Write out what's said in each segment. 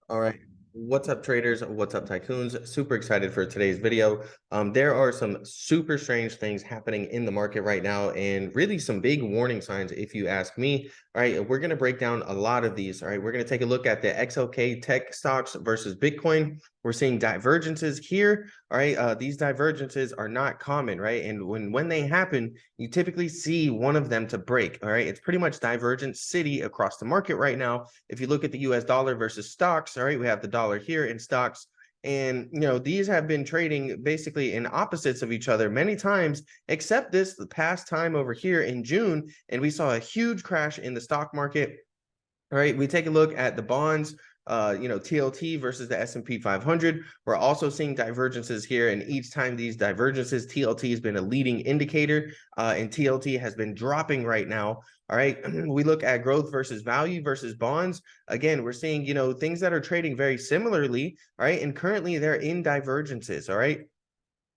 All right. What's up, traders? What's up, tycoons? Super excited for today's video. There are some super strange things happening in the market right now, and really some big warning signs, if you ask me. All right, we're going to break down a lot of these. All right, we're going to take a look at the XLK tech stocks versus Bitcoin. We're seeing divergences here. All right, these divergences are not common, right? And when they happen, you typically see one of them to break. All right, it's pretty much divergent city across the market right now. If you look at the US dollar versus stocks, all right, we have the dollar here in stocks. And, these have been trading basically in opposites of each other many times, except the past time over here in June. And we saw a huge crash in the stock market. All right, we take a look at the bonds, TLT versus the S&P 500. We're also seeing divergences here, and each time these divergences, TLT has been a leading indicator, and TLT has been dropping right now. All right, we look at growth versus value versus bonds. Again, we're seeing, things that are trading very similarly, all right, and currently they're in divergences, all right.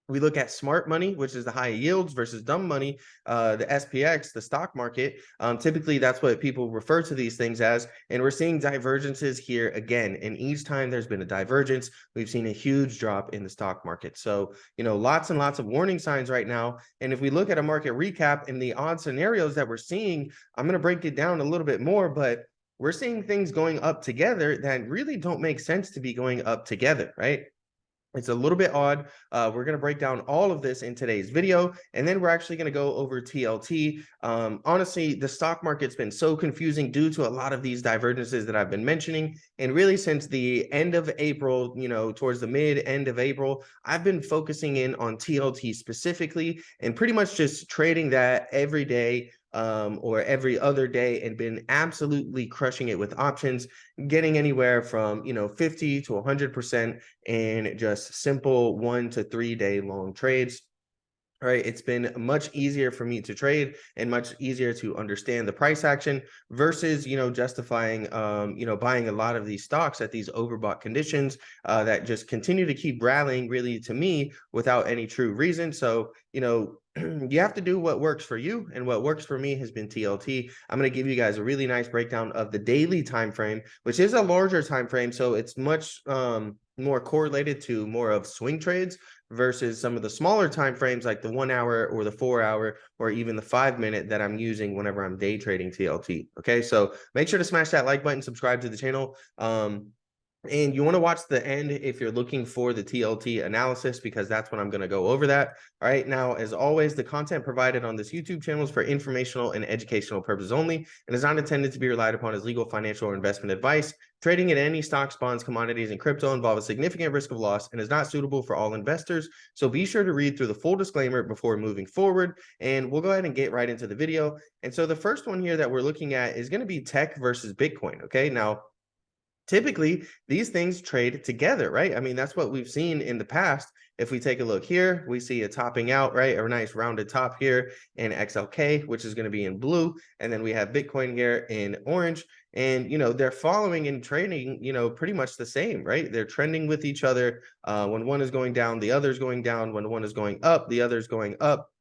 We look at smart money, which is the high yields versus dumb money, the SPX, the stock market. Typically, that's what people refer to these things as. And we're seeing divergences here again. And each time there's been a divergence, we've seen a huge drop in the stock market. So, lots and lots of warning signs right now. And if we look at a market recap and the odd scenarios that we're seeing, I'm going to break it down a little bit more, but we're seeing things going up together that really don't make sense to be going up together, right? It's a little bit odd. We're going to break down all of this in today's video, and then we're actually going to go over TLT. Honestly, the stock market's been so confusing due to a lot of these divergences that I've been mentioning. And really, since the end of April, towards the end of April, I've been focusing in on TLT specifically and pretty much just trading that every day or every other day, and been absolutely crushing it with options, getting anywhere from 50 to 100% in just simple 1 to 3 day long trades. All right, it's been much easier for me to trade and much easier to understand the price action versus, justifying, buying a lot of these stocks at these overbought conditions that just continue to keep rallying really to me without any true reason. So, you have to do what works for you, and what works for me has been TLT. I'm going to give you guys a really nice breakdown of the daily time frame, which is a larger time frame, so it's much more correlated to more of swing trades versus some of the smaller time frames like the 1 hour or the 4 hour or even the 5 minute that I'm using whenever I'm day trading TLT. Okay, so make sure to smash that like button, subscribe to the channel. And you want to watch the end if you're looking for the TLT analysis, because that's when I'm going to go over that. All right. Now, as always, the content provided on this YouTube channel is for informational and educational purposes only and is not intended to be relied upon as legal, financial, or investment advice. Trading in any stocks, bonds, commodities, and crypto involve a significant risk of loss and is not suitable for all investors. So be sure to read through the full disclaimer before moving forward. And we'll go ahead and get right into the video. And so the first one here that we're looking at is going to be tech versus Bitcoin. Okay. Now, typically these things trade together, right? I mean, that's what we've seen in the past. If we take a look here, we see a topping out, right? A nice rounded top here in XLK, which is going to be in blue. And then we have Bitcoin here in orange. And, they're following and trading, pretty much the same, right? They're trending with each other. When one is going down, the other is going down. When one is going up, the other is going up.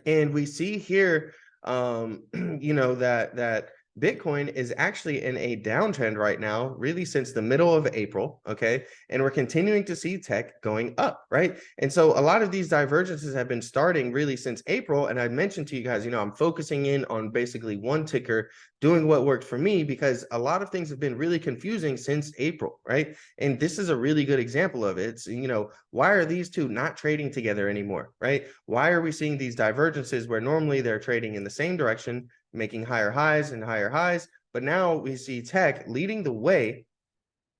And we see here, that Bitcoin is actually in a downtrend right now, really since the middle of April. Okay. And we're continuing to see tech going up, right? And so a lot of these divergences have been starting really since April. And I mentioned to you guys, I'm focusing in on basically one ticker, doing what worked for me, because a lot of things have been really confusing since April, right? And this is a really good example of it. It's, why are these two not trading together anymore, right? Why are we seeing these divergences where normally they're trading in the same direction, making higher highs and higher highs? But now we see tech leading the way,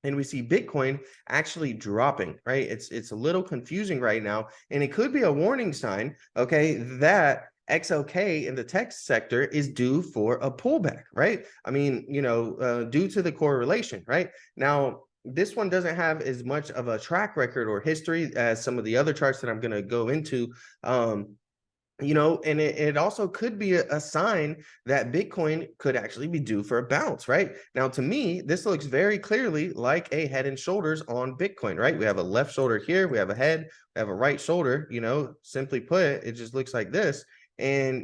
and we see Bitcoin actually dropping, right? It's a little confusing right now, and it could be a warning sign, okay, that XLK in the tech sector is due for a pullback, right? I mean, due to the correlation, right? Now, this one doesn't have as much of a track record or history as some of the other charts that I'm going to go into. And it also could be a sign that Bitcoin could actually be due for a bounce, right? Now, to me, this looks very clearly like a head and shoulders on Bitcoin, right? We have a left shoulder here, we have a head, we have a right shoulder, simply put, it just looks like this. And,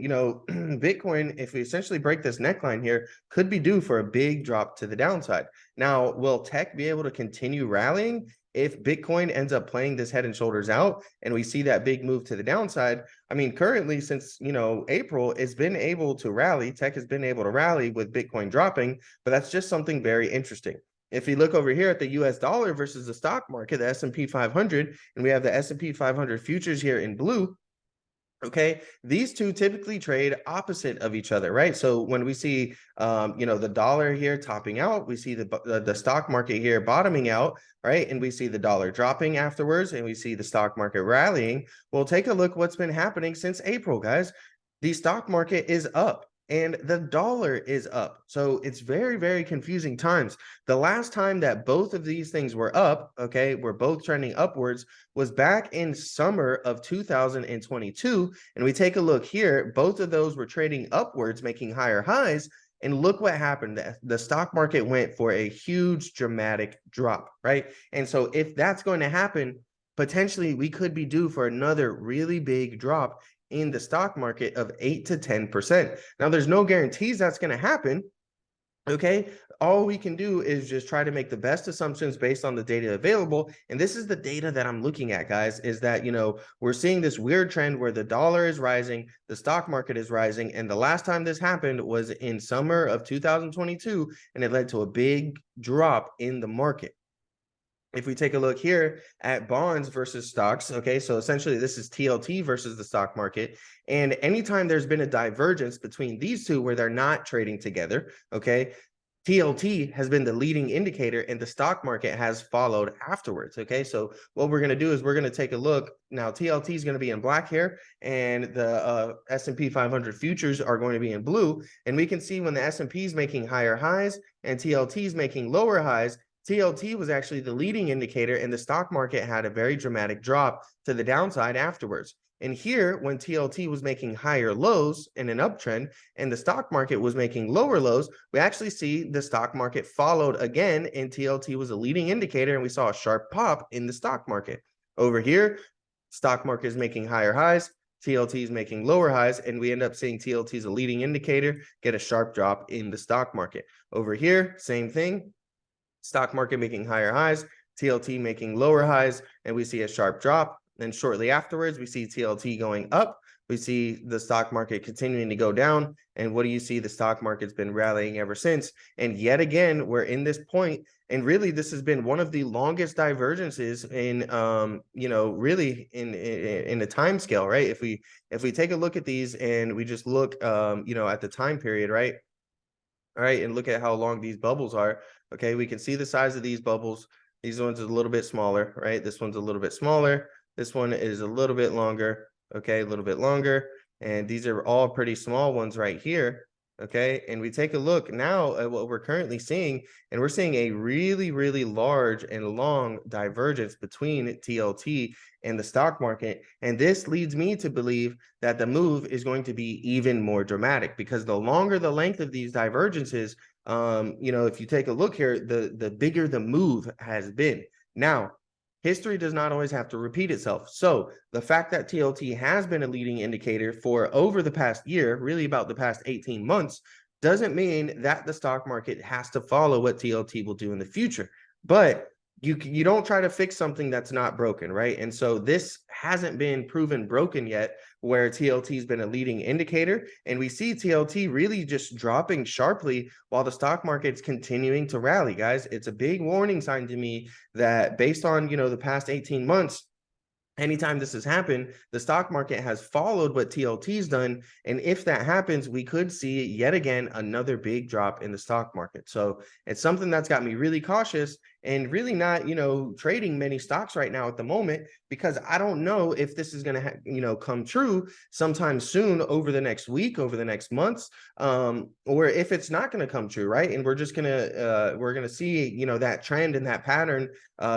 Bitcoin, if we essentially break this neckline here, could be due for a big drop to the downside. Now, will tech be able to continue rallying if Bitcoin ends up playing this head and shoulders out and we see that big move to the downside? I mean, currently since, April, it's been able to rally. Tech has been able to rally with Bitcoin dropping, but that's just something very interesting. If you look over here at the US dollar versus the stock market, the S&P 500, and we have the S&P 500 futures here in blue, okay, these two typically trade opposite of each other, right? So when we see the dollar here topping out, we see the stock market here bottoming out, right? And we see the dollar dropping afterwards, and we see the stock market rallying. Well, take a look what's been happening since April, guys. The stock market is up and the dollar is up. So it's very, very confusing times. The last time that both of these things were up, okay, we're both trending upwards, was back in summer of 2022. And we take a look here, both of those were trading upwards, making higher highs. And look what happened. The stock market went for a huge dramatic drop, right? And so if that's going to happen, potentially we could be due for another really big drop in the stock market of 8 to 10%. Now, there's no guarantees that's going to happen. Okay, all we can do is just try to make the best assumptions based on the data available. And this is the data that I'm looking at, guys, is that, we're seeing this weird trend where the dollar is rising, the stock market is rising. And the last time this happened was in summer of 2022, and it led to a big drop in the market. If we take a look here at bonds versus stocks, okay, so essentially this is TLT versus the stock market. And anytime there's been a divergence between these two where they're not trading together, okay, TLT has been the leading indicator and the stock market has followed afterwards. Okay, so what we're going to do is we're going to take a look. Now, TLT is going to be in black here and the S&P 500 futures are going to be in blue. And we can see when the S&P is making higher highs and TLT is making lower highs, TLT was actually the leading indicator and the stock market had a very dramatic drop to the downside afterwards. And here, when TLT was making higher lows in an uptrend and the stock market was making lower lows, we actually see the stock market followed again and TLT was a leading indicator and we saw a sharp pop in the stock market. Over here, stock market is making higher highs, TLT is making lower highs, and we end up seeing TLT as a leading indicator get a sharp drop in the stock market. Over here, same thing. Stock market making higher highs, TLT making lower highs, and we see a sharp drop. Then shortly afterwards, we see TLT going up. We see the stock market continuing to go down. And what do you see? The stock market's been rallying ever since. And yet again, we're in this point, and really this has been one of the longest divergences in really in the time scale, right? If we take a look at these and we just look at the time period, right? All right, and look at how long these bubbles are. Okay, we can see the size of these bubbles. These ones are a little bit smaller, right? This one's a little bit smaller. This one is a little bit longer, okay, a little bit longer. And these are all pretty small ones right here, okay? And we take a look now at what we're currently seeing, and we're seeing a really, really large and long divergence between TLT and the stock market. And this leads me to believe that the move is going to be even more dramatic because the longer the length of these divergences, if you take a look here, the bigger the move has been. Now, history does not always have to repeat itself. So the fact that TLT has been a leading indicator for over the past year, really about the past 18 months, doesn't mean that the stock market has to follow what TLT will do in the future. But you don't try to fix something that's not broken, right? And so this hasn't been proven broken yet, where TLT has been a leading indicator, and we see TLT really just dropping sharply while the stock market's continuing to rally, guys. It's a big warning sign to me that based on the past 18 months, anytime this has happened, the stock market has followed what TLT's done. And if that happens, we could see yet again another big drop in the stock market. So it's something that's got me really cautious and really not, trading many stocks right now at the moment, because I don't know if this is going to, come true sometime soon over the next week, over the next months, or if it's not going to come true, right? And we're just going to see, that trend and that pattern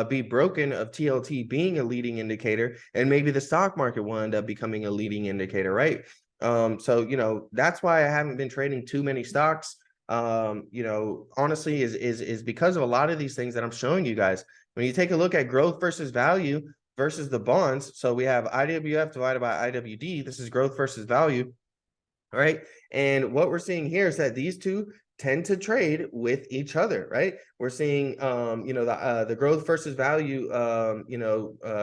be broken of TLT being a leading indicator, and maybe the stock market will end up becoming a leading indicator, right? So that's why I haven't been trading too many stocks. Honestly, is because of a lot of these things that I'm showing you guys. When you take a look at growth versus value versus the bonds, so we have IWF divided by IWD. This is growth versus value. All right. And what we're seeing here is that these two tend to trade with each other, right? We're seeing, the growth versus value,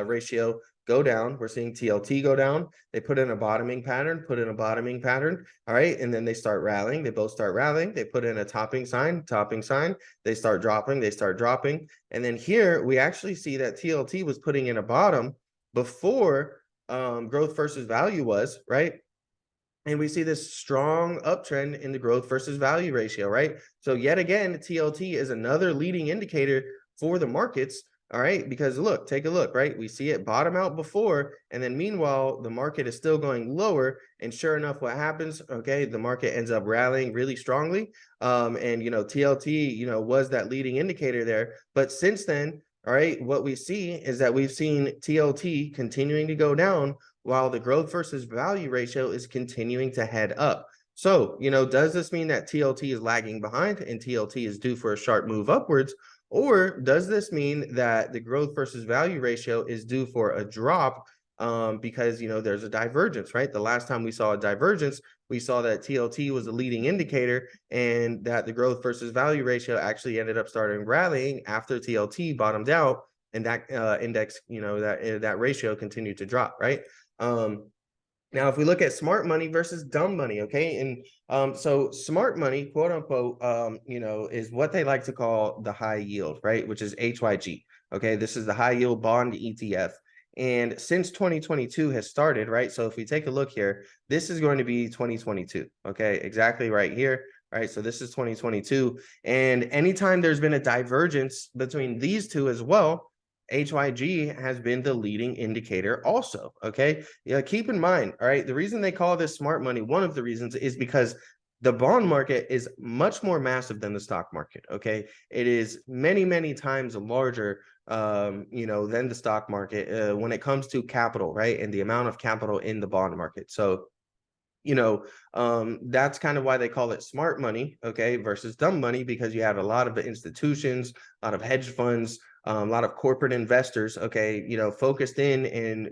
ratio go down. We're seeing TLT go down. They put in a bottoming pattern, put in a bottoming pattern. All right. And then they start rallying. They both start rallying. They put in a topping sign, topping sign. They start dropping. They start dropping. And then here we actually see that TLT was putting in a bottom before growth versus value was, right? And we see this strong uptrend in the growth versus value ratio, right? So yet again, TLT is another leading indicator for the markets, all right? Because look, take a look, right? We see it bottom out before, and then meanwhile, the market is still going lower. And sure enough, what happens? Okay, the market ends up rallying really strongly. And TLT, was that leading indicator there. But since then, all right, what we see is that we've seen TLT continuing to go down while the growth versus value ratio is continuing to head up. So, does this mean that TLT is lagging behind and TLT is due for a sharp move upwards? Or does this mean that the growth versus value ratio is due for a drop because, there's a divergence, right? The last time we saw a divergence, we saw that TLT was a leading indicator and that the growth versus value ratio actually ended up starting rallying after TLT bottomed out and that index, that ratio continued to drop, right? Now, if we look at smart money versus dumb money, okay, and so smart money, quote unquote, is what they like to call the high yield, right, which is HYG. Okay, this is the high yield bond ETF. And since 2022 has started, right? So if we take a look here, this is going to be 2022. Okay, exactly right here. Right, so this is 2022. And anytime there's been a divergence between these two as well, HYG has been the leading indicator also, okay? Yeah, keep in mind, all right, the reason they call this smart money, one of the reasons is because the bond market is much more massive than the stock market, okay? It is many, many times larger, than the stock market when it comes to capital, right? And the amount of capital in the bond market. So, that's kind of why they call it smart money, okay, versus dumb money, because you have a lot of institutions, a lot of hedge funds, a lot of corporate investors, okay, focused in and,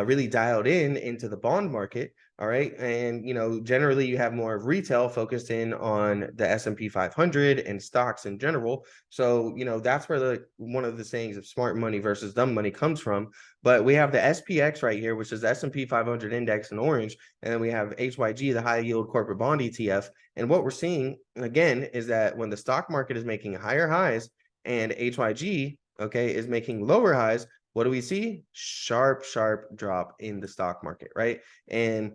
really dialed in into the bond market. All right. And, generally you have more of retail focused in on the S&P 500 and stocks in general. So, that's where one of the sayings of smart money versus dumb money comes from. But we have the SPX right here, which is the S&P 500 index in orange. And then we have HYG, the high yield corporate bond ETF. And what we're seeing again is that when the stock market is making higher highs and HYG, okay, is making lower highs, what do we see? Sharp drop in the stock market, right? And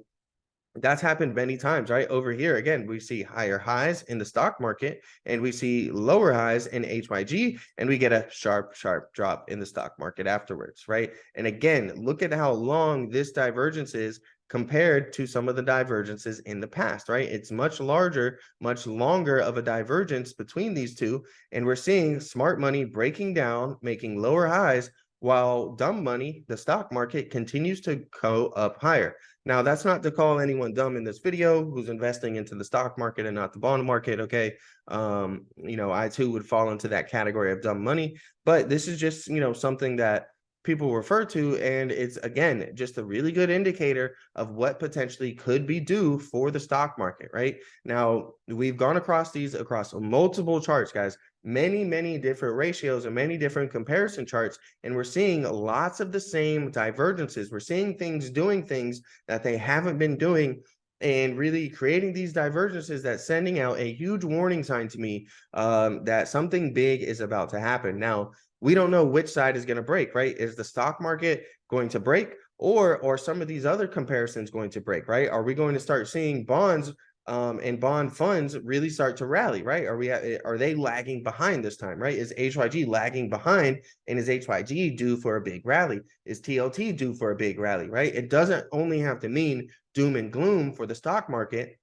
that's happened many times, right? Over here, again, we see higher highs in the stock market and we see lower highs in HYG and we get a sharp drop in the stock market afterwards, right? And again, look at how long this divergence is compared to some of the divergences in the past, right? It's much larger, much longer of a divergence between these two. And we're seeing smart money breaking down, making lower highs, while dumb money, the stock market, continues to go up higher. Now, that's not to call anyone dumb in this video who's investing into the stock market and not the bond market, okay? I too would fall into that category of dumb money, but this is just, something that people refer to, and it's, again, just a really good indicator of what potentially could be due for the stock market, right? Now, we've gone across these across multiple charts, guys, many different ratios and many different comparison charts, and we're seeing lots of the same divergences. We're seeing things doing things that they haven't been doing and really creating these divergences that's sending out a huge warning sign to me that something big is about to happen. Now, we don't know which side is going to break, right? Is the stock market going to break, or some of these other comparisons going to break, right? Are we going to start seeing bonds and bond funds really start to rally, right? Are they lagging behind this time, right? Is HYG lagging behind, and is HYG due for a big rally? Is TLT due for a big rally, right? It doesn't only have to mean doom and gloom for the stock market.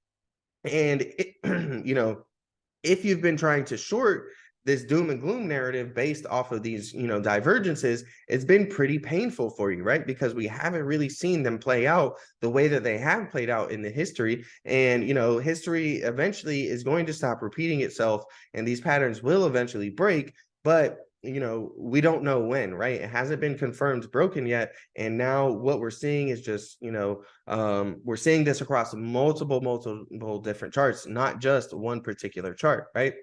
And if you've been trying to short this doom and gloom narrative based off of these, divergences, it's been pretty painful for you, right? Because we haven't really seen them play out the way that they have played out in the history. And, history eventually is going to stop repeating itself and these patterns will eventually break. But we don't know when, right? It hasn't been confirmed broken yet. And now what we're seeing is just, we're seeing this across multiple different charts, not just one particular chart, right?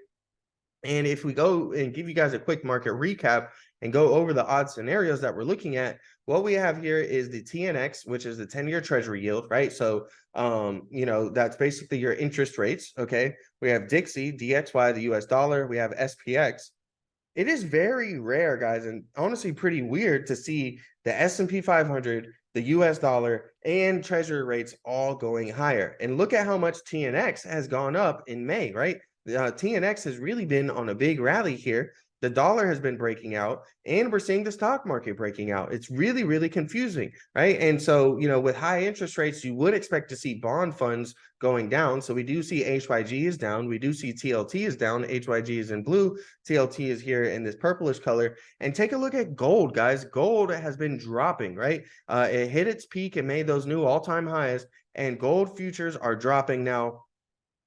And if we go and give you guys a quick market recap and go over the odd scenarios that we're looking at, what we have here is the TNX, which is the 10-year treasury yield, right? So, that's basically your interest rates, okay? We have Dixie, DXY, the US dollar. We have SPX. It is very rare, guys, and honestly pretty weird to see the S&P 500, the US dollar, and treasury rates all going higher. And look at how much TNX has gone up in May, right? TNX has really been on a big rally here. The dollar has been breaking out, and we're seeing the stock market breaking out. It's really, really confusing, right? And so, with high interest rates, you would expect to see bond funds going down. So we do see HYG is down. We do see TLT is down. HYG is in blue. TLT is here in this purplish color. And take a look at gold, guys. Gold has been dropping, right? It hit its peak and made those new all-time highs, and gold futures are dropping now.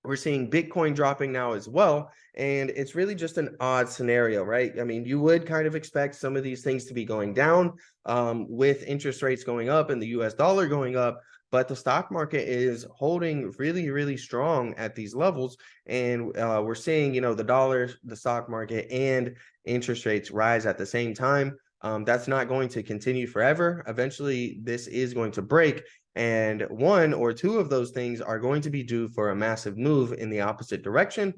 We're seeing Bitcoin dropping now as well. And it's really just an odd scenario, right? I mean, you would kind of expect some of these things to be going down with interest rates going up and the US dollar going up. But the stock market is holding really, really strong at these levels. And we're seeing, the dollar, the stock market, and interest rates rise at the same time. That's not going to continue forever. Eventually, this is going to break. And one or two of those things are going to be due for a massive move in the opposite direction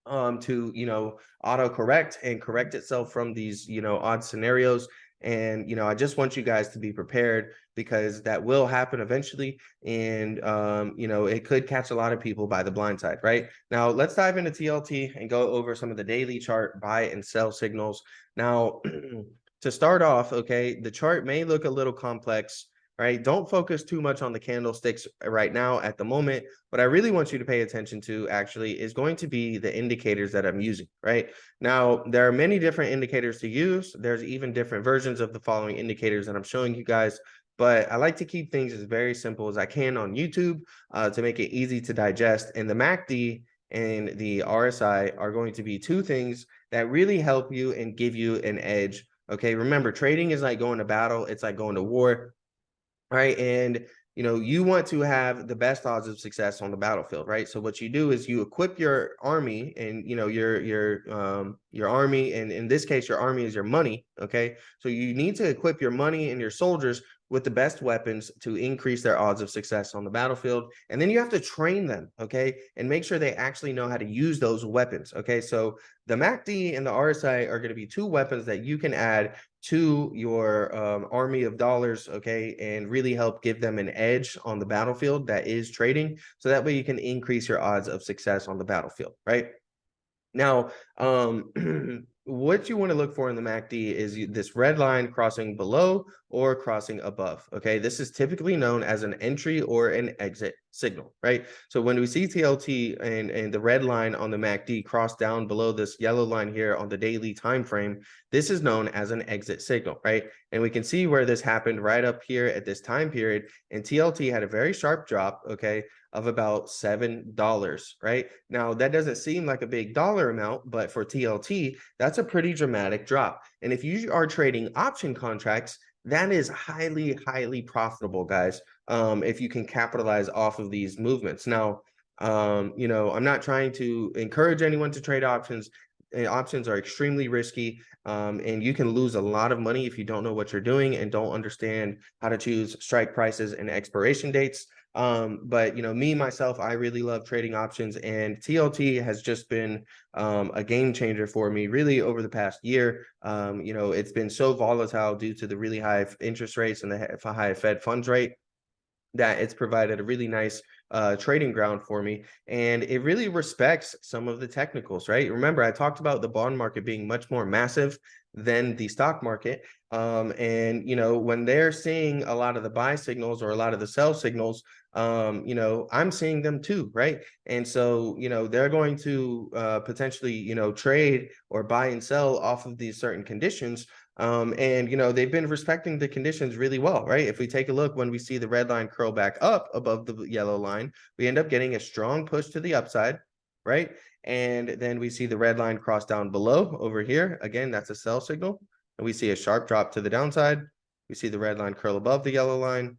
to auto correct and correct itself from these odd scenarios. And I just want you guys to be prepared, because that will happen eventually. And it could catch a lot of people by the blind side. Right now, let's dive into TLT and go over some of the daily chart buy and sell signals. Now, to start off, okay, the chart may look a little complex, right? Don't focus too much on the candlesticks right now at the moment. What I really want you to pay attention to actually is going to be the indicators that I'm using, right? Now, there are many different indicators to use. There's even different versions of the following indicators that I'm showing you guys. But I like to keep things as very simple as I can on YouTube to make it easy to digest. And the MACD and the RSI are going to be two things that really help you and give you an edge. Okay, remember, trading is like going to battle. It's like going to war. Right. And, you want to have the best odds of success on the battlefield. Right. So what you do is you equip your army, and, your army. And in this case, your army is your money. OK, so you need to equip your money and your soldiers with the best weapons to increase their odds of success on the battlefield. And then you have to train them. OK, and make sure they actually know how to use those weapons. OK, so the MACD and the RSI are going to be two weapons that you can add to your army of dollars, okay, and really help give them an edge on the battlefield that is trading. So that way you can increase your odds of success on the battlefield, right? Now, what you want to look for in the MACD is this red line crossing below or crossing above. Okay, this is typically known as an entry or an exit signal, right? So when we see TLT and the red line on the MACD cross down below this yellow line here on the daily time frame, this is known as an exit signal, right? And we can see where this happened right up here at this time period. And TLT had a very sharp drop, okay, of about $7, right? Now, that doesn't seem like a big dollar amount, but for TLT, that's a pretty dramatic drop. And if you are trading option contracts, that is highly, highly profitable, guys, if you can capitalize off of these movements. Now, I'm not trying to encourage anyone to trade options. Options are extremely risky, and you can lose a lot of money if you don't know what you're doing and don't understand how to choose strike prices and expiration dates. But me myself, I really love trading options, and TLT has just been a game changer for me really over the past year. It's been so volatile due to the really high interest rates and the high Fed funds rate that it's provided a really nice trading ground for me. And it really respects some of the technicals, right? Remember, I talked about the bond market being much more massive than the stock market. And when they're seeing a lot of the buy signals or a lot of the sell signals, I'm seeing them too, right? And so, they're going to potentially, trade or buy and sell off of these certain conditions. And they've been respecting the conditions really well, right? If we take a look, when we see the red line curl back up above the yellow line, we end up getting a strong push to the upside. right? And then we see the red line cross down below over here. Again, that's a sell signal. And we see a sharp drop to the downside. We see the red line curl above the yellow line,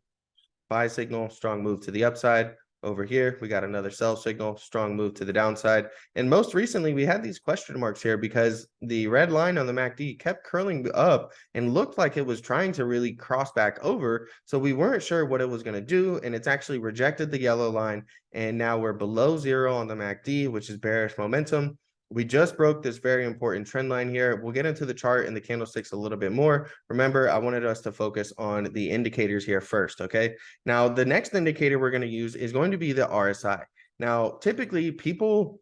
buy signal, strong move to the upside. Over here, we got another sell signal, strong move to the downside. And most recently, we had these question marks here because the red line on the MACD kept curling up and looked like it was trying to really cross back over. So we weren't sure what it was going to do. And it's actually rejected the yellow line. And now we're below zero on the MACD, which is bearish momentum. We just broke this very important trend line here. We'll get into the chart and the candlesticks a little bit more. Remember, I wanted us to focus on the indicators here first, okay? Now, the next indicator we're going to use is going to be the RSI. Now, typically, people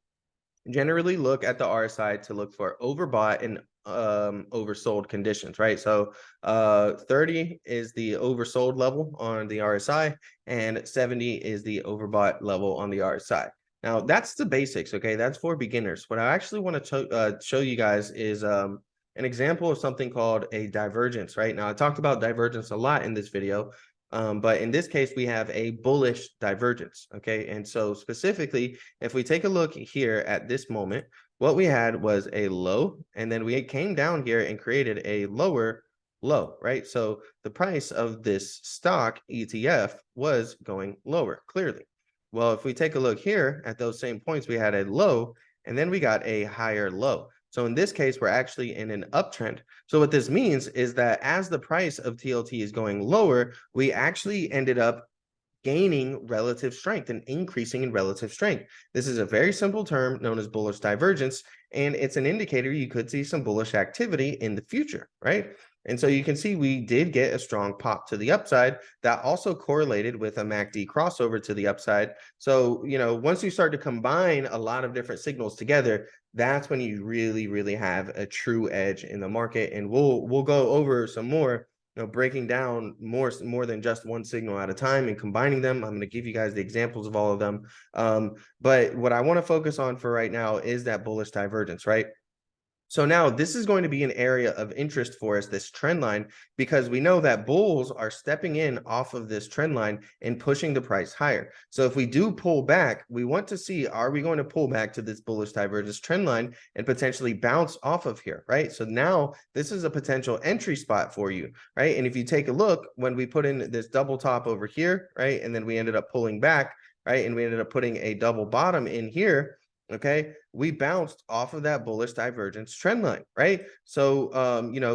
generally look at the RSI to look for overbought and oversold conditions, right? So 30 is the oversold level on the RSI and 70 is the overbought level on the RSI. Now, that's the basics, okay? That's for beginners. What I actually want to show you guys is an example of something called a divergence, right? Now, I talked about divergence a lot in this video, but in this case, we have a bullish divergence, okay? And so specifically, if we take a look here at this moment, what we had was a low, and then we came down here and created a lower low, right? So the price of this stock ETF was going lower, clearly. Well, if we take a look here at those same points, we had a low, and then we got a higher low. So in this case, we're actually in an uptrend. So what this means is that as the price of TLT is going lower, we actually ended up gaining relative strength and increasing in relative strength. This is a very simple term known as bullish divergence, and it's an indicator you could see some bullish activity in the future, right? And so you can see we did get a strong pop to the upside that also correlated with a MACD crossover to the upside. So, once you start to combine a lot of different signals together, that's when you really have a true edge in the market. And we'll go over some more, breaking down more than just one signal at a time and combining them. I'm going to give you guys the examples of all of them. But what I want to focus on for right now is that bullish divergence, right? So now this is going to be an area of interest for us, this trend line, because we know that bulls are stepping in off of this trend line and pushing the price higher. So if we do pull back, we want to see, are we going to pull back to this bullish divergence trend line and potentially bounce off of here, right? So now this is a potential entry spot for you, right? And if you take a look, when we put in this double top over here, right, and then we ended up pulling back, right, and we ended up putting a double bottom in here, okay, we bounced off of that bullish divergence trend line, right? So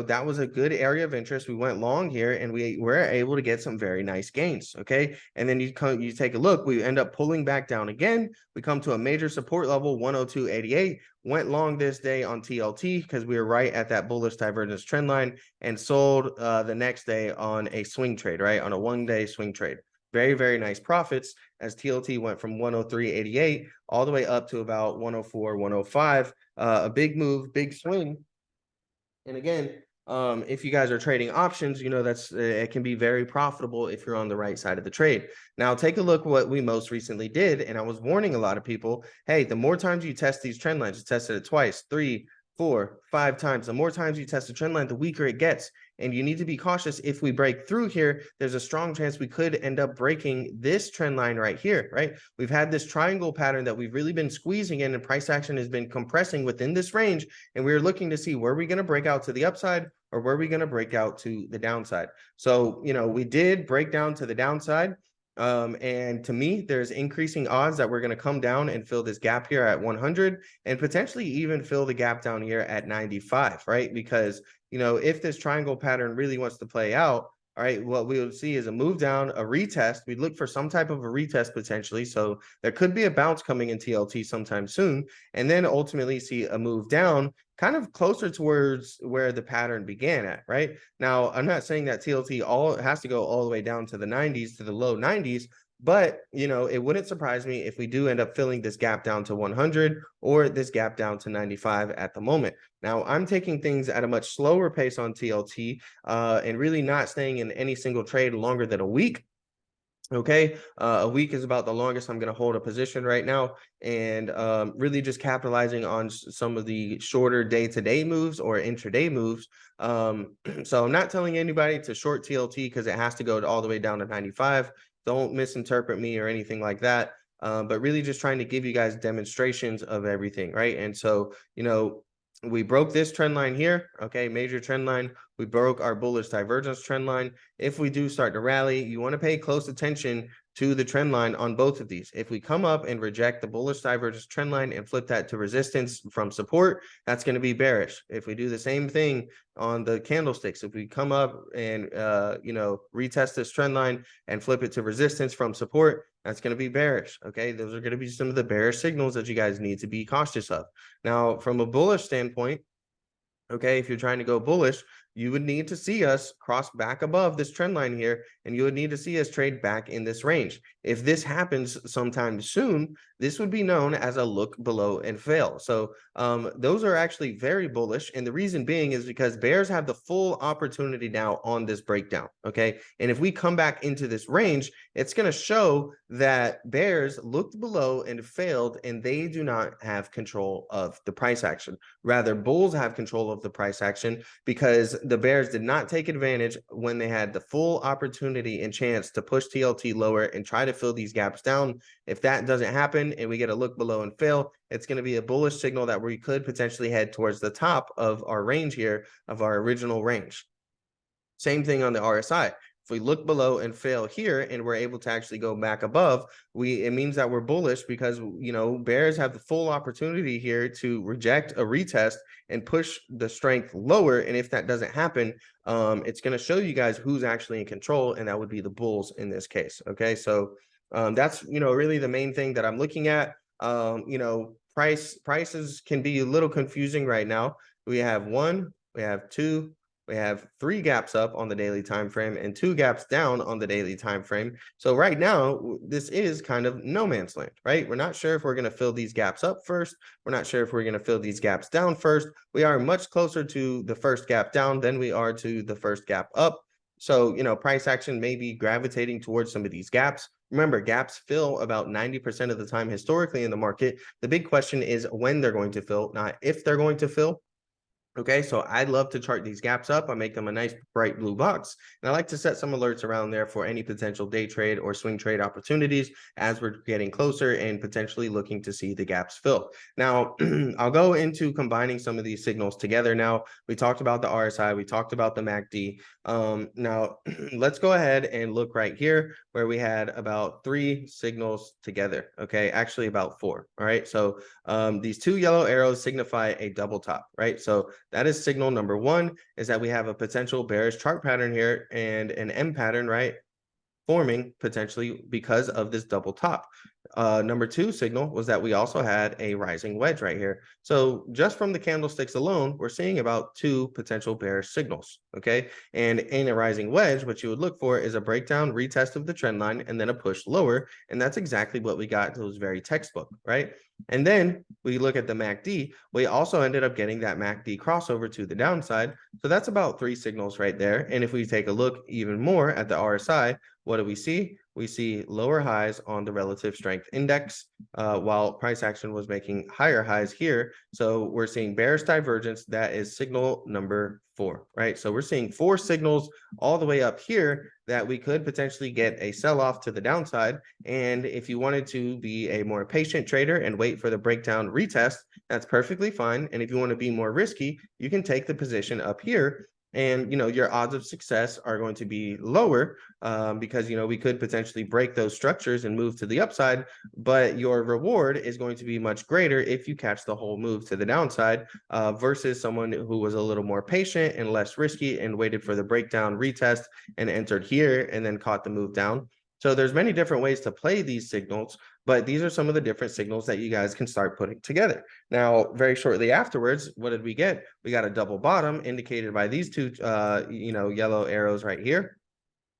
that was a good area of interest. We went long here and we were able to get some very nice gains, okay? And then you take a look, we end up pulling back down again. We come to a major support level, 102.88. Went long this day on TLT because we were right at that bullish divergence trend line, and sold the next day on a swing trade, right? On a 1-day swing trade. Very nice profits as TLT went from 103.88 all the way up to about 104, 105. A big move, big swing. And again, if you guys are trading options, that's it can be very profitable if you're on the right side of the trade. Now, take a look what we most recently did, and I was warning a lot of people, hey, the more times you test these trend lines, you tested it twice, 3, 4, 5 times. The more times you test the trend line, the weaker it gets. And you need to be cautious. If we break through here, there's a strong chance we could end up breaking this trend line right here, right? We've had this triangle pattern that we've really been squeezing in, and price action has been compressing within this range. And we're looking to see where we're going to break out to the upside or where we're going to break out to the downside. So, we did break down to the downside. And to me, there's increasing odds that we're going to come down and fill this gap here at 100 and potentially even fill the gap down here at 95, right? Because, if this triangle pattern really wants to play out, all right, what we would see is a move down, a retest. We'd look for some type of a retest potentially. So there could be a bounce coming in TLT sometime soon, and then ultimately see a move down kind of closer towards where the pattern began at, right? Now, I'm not saying that TLT has to go all the way down to the 90s, to the low 90s, but, it wouldn't surprise me if we do end up filling this gap down to 100 or this gap down to 95 at the moment. Now, I'm taking things at a much slower pace on TLT and really not staying in any single trade longer than a week. Okay, a week is about the longest I'm going to hold a position right now, and really just capitalizing on some of the shorter day-to-day moves or intraday moves. So I'm not telling anybody to short TLT because it has to go all the way down to 95. Don't misinterpret me or anything like that. but really just trying to give you guys demonstrations of everything, right? And so, we broke this trend line here, okay, major trend line. We broke our bullish divergence trend line. If we do start to rally, you want to pay close attention to the trend line on both of these. If we come up and reject the bullish divergence trend line and flip that to resistance from support, that's going to be bearish. If we do the same thing on the candlesticks, if we come up and retest this trend line and flip it to resistance from support, that's going to be bearish. Okay, those are going to be some of the bearish signals that you guys need to be cautious of. Now, from a bullish standpoint, okay, if you're trying to go bullish, you would need to see us cross back above this trend line here, and you would need to see us trade back in this range. If this happens sometime soon, this would be known as a look below and fail. So those are actually very bullish, and the reason being is because bears have the full opportunity now on this breakdown, okay? And if we come back into this range, it's going to show that bears looked below and failed, and they do not have control of the price action. Rather, bulls have control of the price action because the bears did not take advantage when they had the full opportunity and chance to push TLT lower and try to fill these gaps down. If that doesn't happen and we get a look below and fail, it's going to be a bullish signal that we could potentially head towards the top of our range here, of our original range. Same thing on the RSI. If we look below and fail here and we're able to actually go back above, it means that we're bullish because, bears have the full opportunity here to reject a retest and push the strength lower. And if that doesn't happen, it's going to show you guys who's actually in control, and that would be the bulls in this case. Okay, so that's really the main thing that I'm looking at. Prices can be a little confusing right now. We have 1, we have 2, we have 3 gaps up on the daily time frame and 2 gaps down on the daily time frame. So right now, this is kind of no man's land, right? We're not sure if we're going to fill these gaps up first. We're not sure if we're going to fill these gaps down first. We are much closer to the first gap down than we are to the first gap up. So, price action may be gravitating towards some of these gaps. Remember, gaps fill about 90% of the time historically in the market. The big question is when they're going to fill, not if they're going to fill. Okay, so I'd love to chart these gaps up. I make them a nice bright blue box, and I like to set some alerts around there for any potential day trade or swing trade opportunities as we're getting closer and potentially looking to see the gaps fill. Now, I'll go into combining some of these signals together. Now, we talked about the RSI, we talked about the MACD. Now, let's go ahead and look right here where we had about 3 signals together. Okay, actually about 4. All right, so these 2 yellow arrows signify a double top, right? So that is signal number 1, is that we have a potential bearish chart pattern here and an M pattern, right, forming potentially because of this double top. Number 2 signal was that we also had a rising wedge right here. So just from the candlesticks alone, we're seeing about 2 potential bearish signals, okay? And in a rising wedge, what you would look for is a breakdown, retest of the trend line, and then a push lower. And that's exactly what we got. It was very textbook, right? And then we look at the MACD. We also ended up getting that MACD crossover to the downside. So that's about 3 signals right there. And if we take a look even more at the RSI, what do we see? We see lower highs on the relative strength index, while price action was making higher highs here. So we're seeing bearish divergence. That is signal number 4, right? So we're seeing 4 signals all the way up here that we could potentially get a sell-off to the downside. And if you wanted to be a more patient trader and wait for the breakdown retest, that's perfectly fine. And if you want to be more risky, you can take the position up here. And, your odds of success are going to be lower because, we could potentially break those structures and move to the upside, but your reward is going to be much greater if you catch the whole move to the downside versus someone who was a little more patient and less risky and waited for the breakdown retest and entered here and then caught the move down. So there's many different ways to play these signals, but these are some of the different signals that you guys can start putting together. Now, very shortly afterwards, what did we get? We got a double bottom indicated by these 2, yellow arrows right here.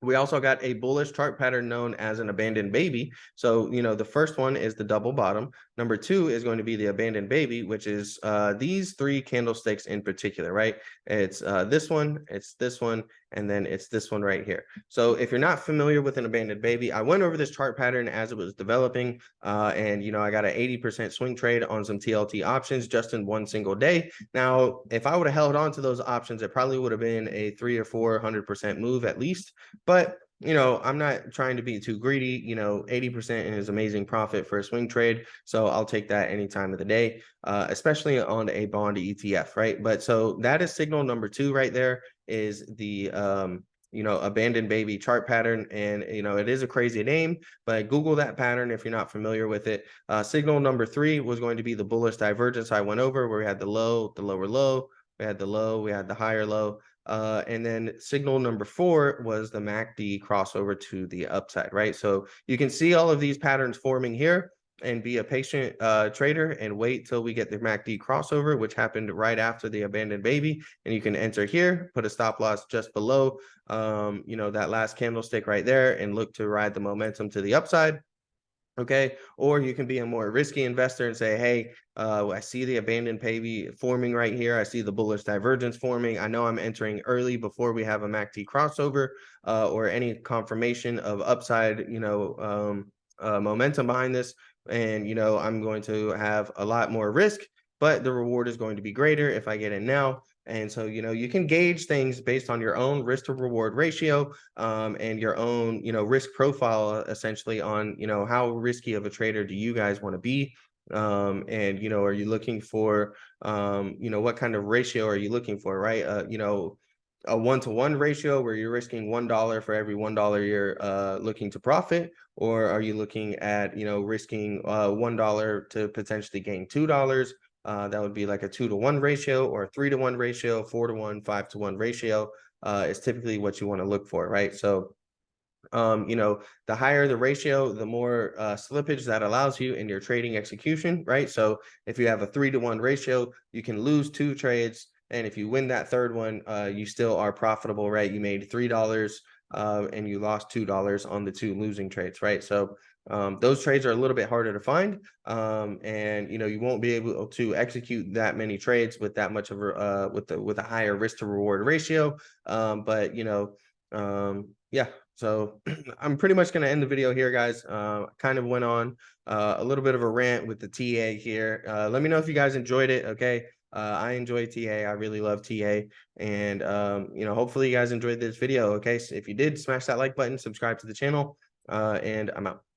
We also got a bullish chart pattern known as an abandoned baby. So, the first one is the double bottom. Number 2 is going to be the abandoned baby, which is these 3 candlesticks in particular, right? It's this one, it's this one, and then it's this one right here. So if you're not familiar with an abandoned baby, I went over this chart pattern as it was developing, and I got an 80% swing trade on some TLT options just in one single day. Now, if I would have held on to those options, it probably would have been a 300 or 400% move at least. But I'm not trying to be too greedy. 80% is amazing profit for a swing trade. So I'll take that any time of the day, especially on a bond ETF, right? But so that is signal number 2 right there, is the abandoned baby chart pattern. And it is a crazy name, but Google that pattern if you're not familiar with it. Signal number 3 was going to be the bullish divergence I went over, where we had the low, the lower low, we had the low, we had the higher low. And then signal number 4 was the MACD crossover to the upside, right? So you can see all of these patterns forming here, and be a patient trader and wait till we get the MACD crossover, which happened right after the abandoned baby. And you can enter here, put a stop loss just below, that last candlestick right there, and look to ride the momentum to the upside. Okay. Or you can be a more risky investor and say, hey, I see the abandoned baby forming right here. I see the bullish divergence forming. I know I'm entering early before we have a MACD crossover or any confirmation of upside, momentum behind this. And, I'm going to have a lot more risk, but the reward is going to be greater if I get in now. And so, you can gauge things based on your own risk to reward ratio, and your own, risk profile, essentially, on, how risky of a trader do you guys want to be? And, are you looking for, what kind of ratio are you looking for, right? A 1-to-1 ratio where you're risking $1 for every $1 you're looking to profit, or are you looking at, risking $1 to potentially gain $2? That would be like a 2-to-1 ratio, or a 3-to-1 ratio, 4-to-1, 5-to-1 ratio is typically what you want to look for, right? So, the higher the ratio, the more slippage that allows you in your trading execution, right? So if you have a 3-to-1 ratio, you can lose 2 trades. And if you win that third one, you still are profitable, right? You made $3 and you lost $2 on the 2 losing trades, right? So those trades are a little bit harder to find, and you won't be able to execute that many trades with that much of a with a higher risk to reward ratio. But yeah. So I'm pretty much going to end the video here, guys. Kind of went on a little bit of a rant with the TA here. Let me know if you guys enjoyed it. Okay. I enjoy TA. I really love TA. And, hopefully you guys enjoyed this video. Okay. So if you did, smash that like button, subscribe to the channel, and I'm out.